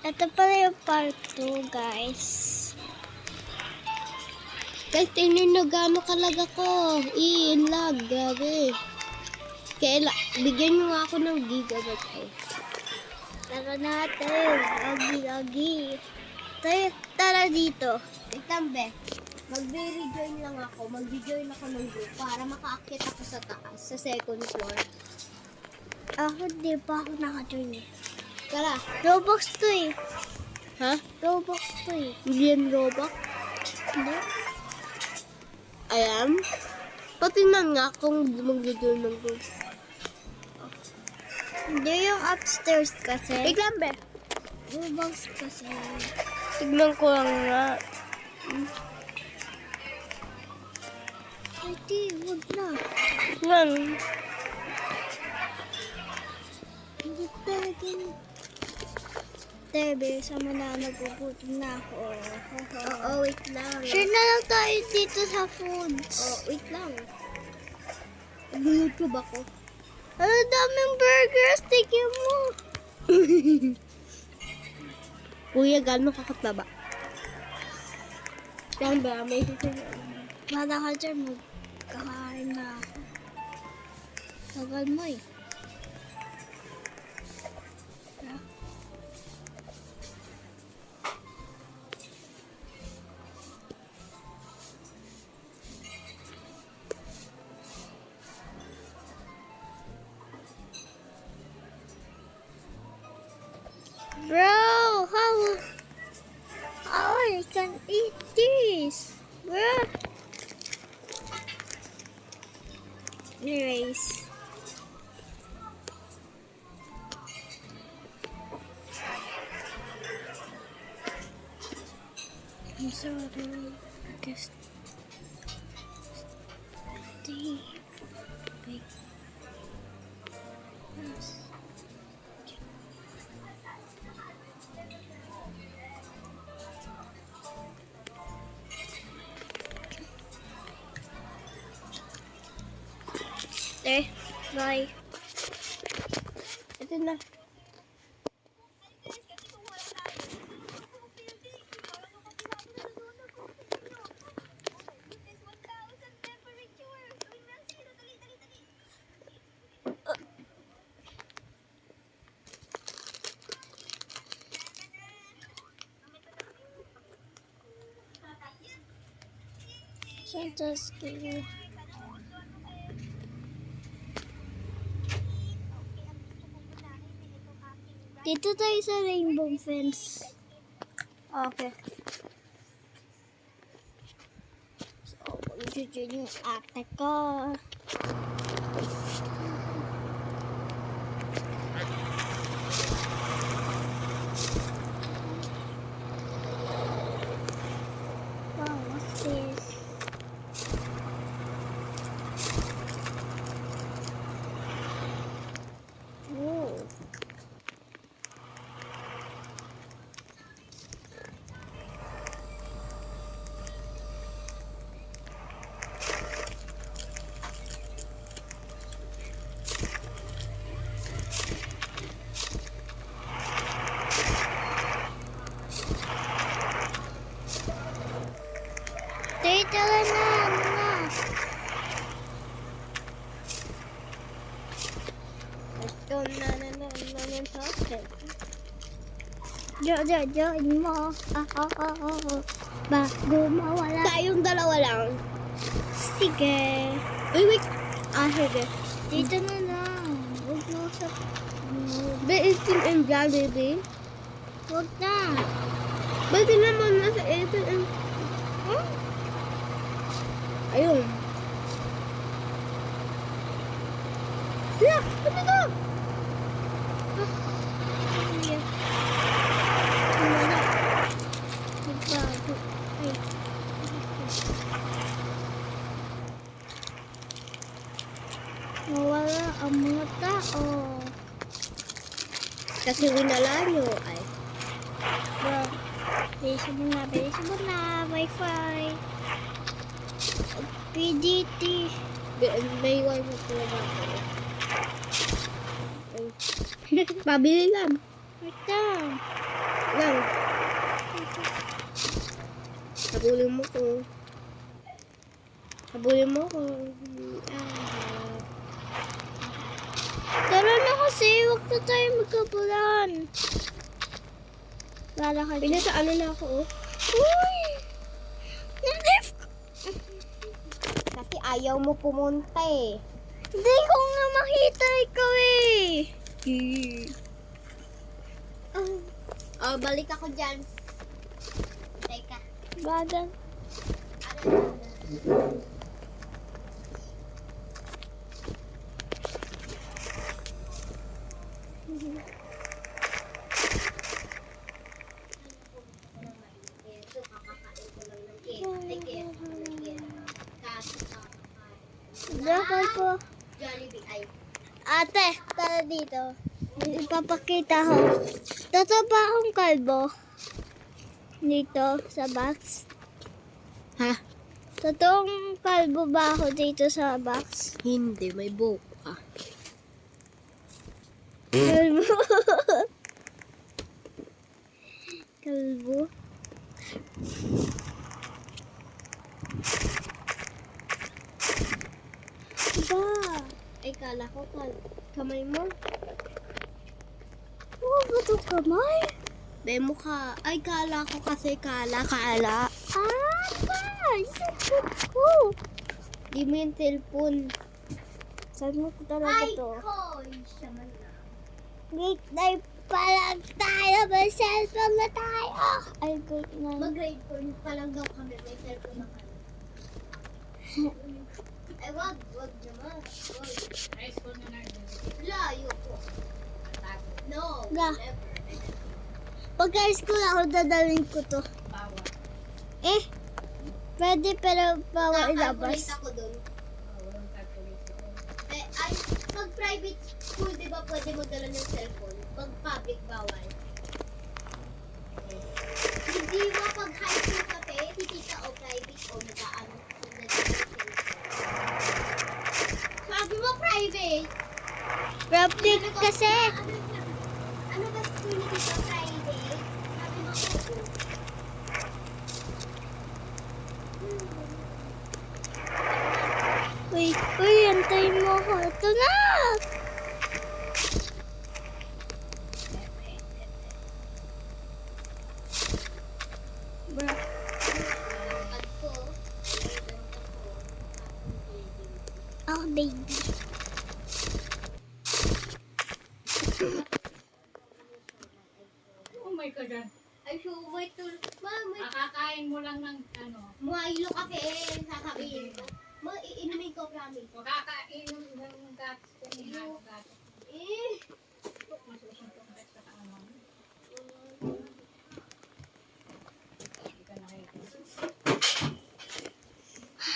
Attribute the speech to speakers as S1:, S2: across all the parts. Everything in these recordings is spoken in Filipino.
S1: Ito pala yung part 2, guys.
S2: Guys, tingnan nyo gaano kalaga ko. Lag, grabe. Kaya bigyan nyo nga ako ng gigabyte ay.
S1: Tara natin. Lagi. Tara dito.
S2: Itambe, magbe-rejoin lang ako. Mag-rejoin ako ng group para makaakit ako sa taas, sa second floor.
S1: Ako di pa ako naka-join eh.
S2: Tara.
S1: Roblox to eh.
S2: Ha?
S1: Roblox to eh.
S2: Million Robux?
S1: Hindi?
S2: Ayan. Patingnan nga kung mag-rejoin ng group.
S1: Hindi yung upstairs kasi.
S2: Itambe,
S1: Roblox kasi.
S2: tignan ko lang nga.
S1: Ay, di. Huwag na.
S2: Yan.
S1: Hindi talaga. Tebe, sama na. Nagugutom na ako.
S2: Oo, wait lang.
S1: Share na lang tayo dito sa foods.
S2: Oh, wait lang. Mag-YouTube ako.
S1: Ang daming burgers. Tigyan mo.
S2: Kuya, gano'n kakataba? Yan ba? May
S1: Bala ka dyan. Magkakain na ako. Tagal mo eh. Bro, how I can eat this? Bro. Anyways. I'm sorry. I guess. Stay. Big. Yes. There. Bye.
S2: ito na.
S1: Santa's School. Dito tayo sa rainbow fence.
S2: Okay.
S1: So, mag-judge yung ate ko. Wow, what's this? Whoa. Dito na.
S2: Ito na sa akin.
S1: Join mo. Bago mawala.
S2: Tayong dalawa lang.
S1: Sige.
S2: Wait.
S1: Sige. Dito na lang. Huwag mo sa...
S2: Be, 18 and Jollibee.
S1: Huwag na.
S2: Ba't naman nasa 18 and... Huh? Ayun. Yeah, sabi ko!
S1: Nagbago. Ay. Mawala ang mga tao.
S2: Kasi winala nyo. Ay.
S1: Bro, bilisan mo na. Wi-Fi. PDT.
S2: May wifi talaga ako. Ay. Pabili lang.
S1: Wait lang.
S2: Lang. Habulin mo ko. Habulin mo ko. Ah.
S1: Tara na kasi, huwag na tayo magkabulan. Wala ka dyan.
S2: Pinasa ano na ako, oh.
S1: Uy! Nalift!
S2: Kasi ayaw mo pumunta eh.
S1: Hindi ko nga makita ikaw eh.
S2: Oh, balik ako dyan. Teka.
S1: Bagal. Bakal po.
S2: Jollibee ay.
S1: Ate, tara dito. Ipapakita ko. Totoo ba akong kalbo? Dito sa box.
S2: Ha?
S1: Totoong kalbo ba ako dito sa box?
S2: Hindi, may buhok ka.
S1: Kalbo. Kalbo. Ba?
S2: Ay, kala ko kamay mo.
S1: Oh, ba't ang kamay?
S2: Be, mukha. Ay, kala ko kasi kala.
S1: Ah, ba? Isipot ko.
S2: Di mo yung cellphone.
S1: Saan mo ko talaga to?
S2: Siyaman na.
S1: Grade 9 pa lang tayo. May cellphone na tayo. Ay, grade 9.
S2: Mag-grade 4 pa lang daw kami. May cellphone na kami. Ay, wag naman. Wag.
S3: High school na natin.
S2: Layo po. No,
S1: Ga.
S2: never.
S1: Pagka school ako, dadalhin ko to.
S3: Bawal.
S1: Eh, pwede pero bawal
S2: Nakakalculate
S1: ilabas.
S2: ako dun.
S3: Walang calculator.
S2: Eh, ay, pag private school, di ba pwede magdala ng cellphone? Pag public, bawal. Hindi ba pag high school kasi, titita o private o nag-aano? Sabi mo private?
S1: Public kasi.
S2: Ano ba school ni tita private? Sabi mo po.
S1: Uy, antayin mo ko. Ito na!
S2: Pag ko,
S1: Oh, baby.
S3: Oh my God.
S2: ay, so, wait to, ma'am,
S3: Makakain mo lang ng ano.
S2: muaylo kasi, sasabihin ko. Ma, iinumin ko, promise.
S3: Makakainom ng gatas. Ng gatas.
S2: Eh,
S3: Masusuntok ka sa ano. Hindi ka nakikita.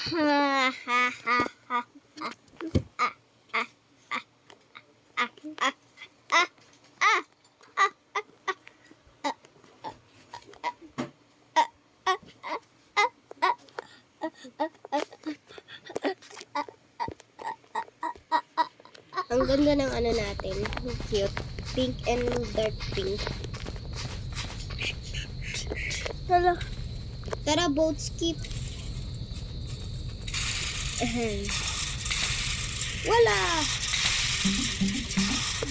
S1: Ha, ha, ha, ha.
S2: ang ganda ng ano natin. Cute. Pink and dark pink.
S1: Tala.
S2: Tara, boat skip. Wala!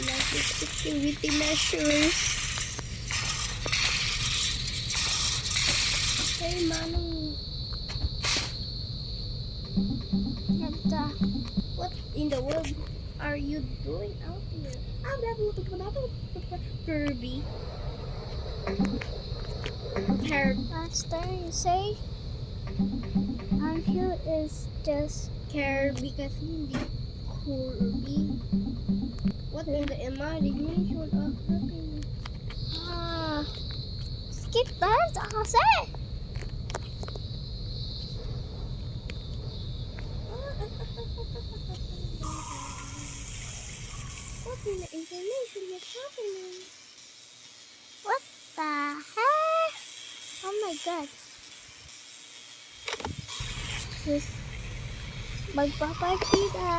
S2: Like security measures.
S1: Hey, Manong. Ganda.
S2: What in the world are you doing out here? Kirby.
S1: Master, you say? Our hill is just
S2: Kirby kasi hindi Kirby. What in the imagination of happiness?
S1: skip that kasi.
S2: What in the information of happiness?
S1: What the heck? Oh my god. Magpapartida.